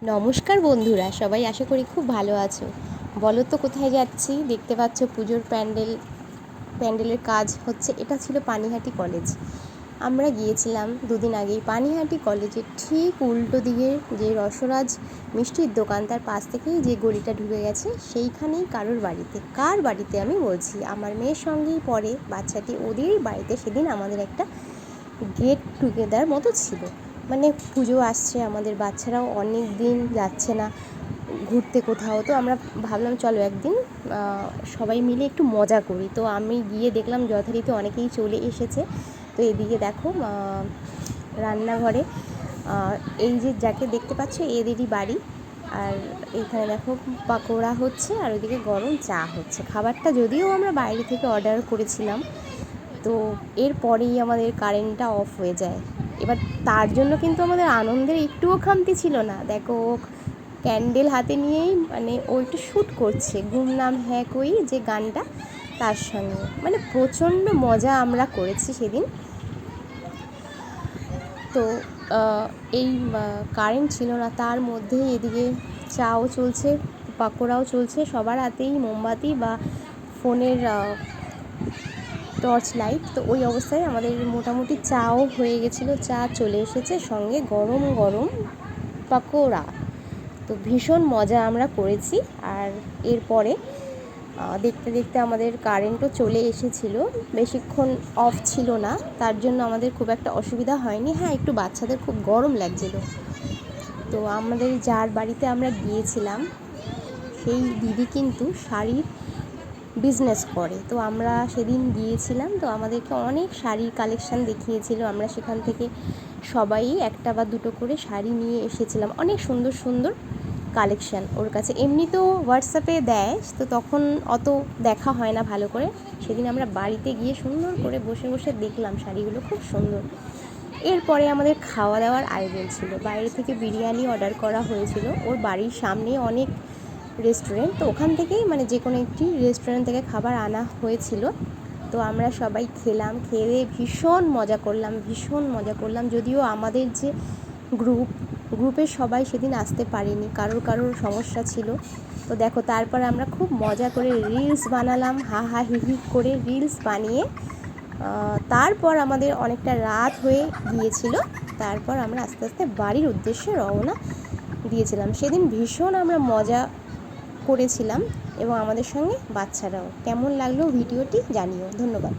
নমস্কার বন্ধুরা, সবাই আশা করি খুব ভালো আছো। বলো তো কোথায় যাচ্ছি? দেখতে পাচ্ছ পুজোর প্যান্ডেলের কাজ হচ্ছে। এটা ছিল পানিহাটি কলেজ। আমরা গিয়েছিলাম দুদিন আগেই পানিহাটি কলেজের ঠিক উল্টো দিকে যে রসরাজ মিষ্টির দোকান, তার পাশ থেকেই যে গলিটা ঢুকে গেছে সেইখানেই কারোর বাড়িতে। কার বাড়িতে আমি বলছি, আমার মেয়ের সঙ্গেই পড়ে বাচ্চাটি, ওদেরই বাড়িতে সেদিন আমাদের একটা গেট টুগেদার মতো ছিল। মানে পুজো আসছে, আমাদের বাচ্চারাও অনেক দিন যাচ্ছে না ঘুরতে কোথাও, তো আমরা ভাবলাম চলো একদিন সবাই মিলে একটু মজা করি। তো আমি গিয়ে দেখলাম যথারীতি অনেকেই চলে এসেছে। তো এদিকে দেখো রান্নাঘরে এই যে যাকে দেখতে পাচ্ছ এদেরই বাড়ি। আর এইখানে দেখো পাকোড়া হচ্ছে, আর ওইদিকে গরম চা হচ্ছে। খাবারটা যদিও আমরা বাইরে থেকে অর্ডার করেছিলাম, তো এরপরেই আমাদের কারেন্টটা অফ হয়ে যায়। এবার তার জন্য কিন্তু আমাদের আনন্দের একটুও খামতি ছিল না। দেখো ও ক্যান্ডেল হাতে নিয়েই মানে ও একটু শ্যুট করছে গুমনাম হ্যাঁ কই যে গানটা, তার সঙ্গে মানে প্রচণ্ড মজা আমরা করেছি সেদিন। তো এই কারেন্ট ছিল না, তার মধ্যেই এদিকে চাও চলছে, পাকোড়াও চলছে, সবার হাতেই মোমবাতি বা ফোনের টর্চ লাইট। তো ওই অবস্থায় আমাদের মোটামুটি চাও হয়ে গেছিলো, চা চলে এসেছে, সঙ্গে গরম গরম পাকোড়া। তো ভীষণ মজা আমরা করেছি। আর এরপরে দেখতে দেখতে আমাদের কারেন্টও চলে এসেছিলো, বেশিক্ষণ অফ ছিল না, তার জন্য আমাদের খুব একটা অসুবিধা হয়নি। হ্যাঁ, একটু বাচ্চাদের খুব গরম লাগছিলো। তো আমাদের যার বাড়িতে আমরা গিয়েছিলাম সেই দিদি কিন্তু শাড়ির বিজনেস করে। তো আমরা সেদিন গিয়েছিলাম, তো আমাদেরকে অনেক শাড়ির কালেকশান দেখিয়েছিল। আমরা সেখান থেকে সবাই একটা বা দুটো করে শাড়ি নিয়ে এসেছিলাম। অনেক সুন্দর সুন্দর কালেকশান ওর কাছে। এমনি তো হোয়াটসঅ্যাপে দেয়, তো তখন অত দেখা হয় না ভালো করে। সেদিন আমরা বাড়িতে গিয়ে সুন্দর করে বসে বসে দেখলাম শাড়িগুলো, খুব সুন্দর। এরপরে আমাদের খাওয়া দাওয়ার আয়োজন ছিল। বাইরে থেকে বিরিয়ানি অর্ডার করা হয়েছিল। ওর বাড়ির সামনে অনেক রেস্টুরেন্ট, তো ওখান থেকেই মানে যে কোনো একটি রেস্টুরেন্ট থেকে খাবার আনা হয়েছিল। তো আমরা সবাই খেলাম, খেয়ে ভীষণ মজা করলাম। যদিও আমাদের যে গ্রুপের সবাই সেদিন আসতে পারেনি, কারোর সমস্যা ছিল। তো দেখো তারপর আমরা খুব মজা করে রিলস বানালাম, হা হা হি হি করে রিলস বানিয়ে তারপর আমাদের অনেকটা রাত হয়ে গিয়েছিল। তারপর আমরা আস্তে আস্তে বাড়ির উদ্দেশ্যে রওনা দিয়েছিলাম। সেদিন ভীষণ আমরা মজা করেছিলাম এবং আমাদের সঙ্গে বাচ্চারাও। কেমন লাগলো ভিডিওটি জানিও। ধন্যবাদ।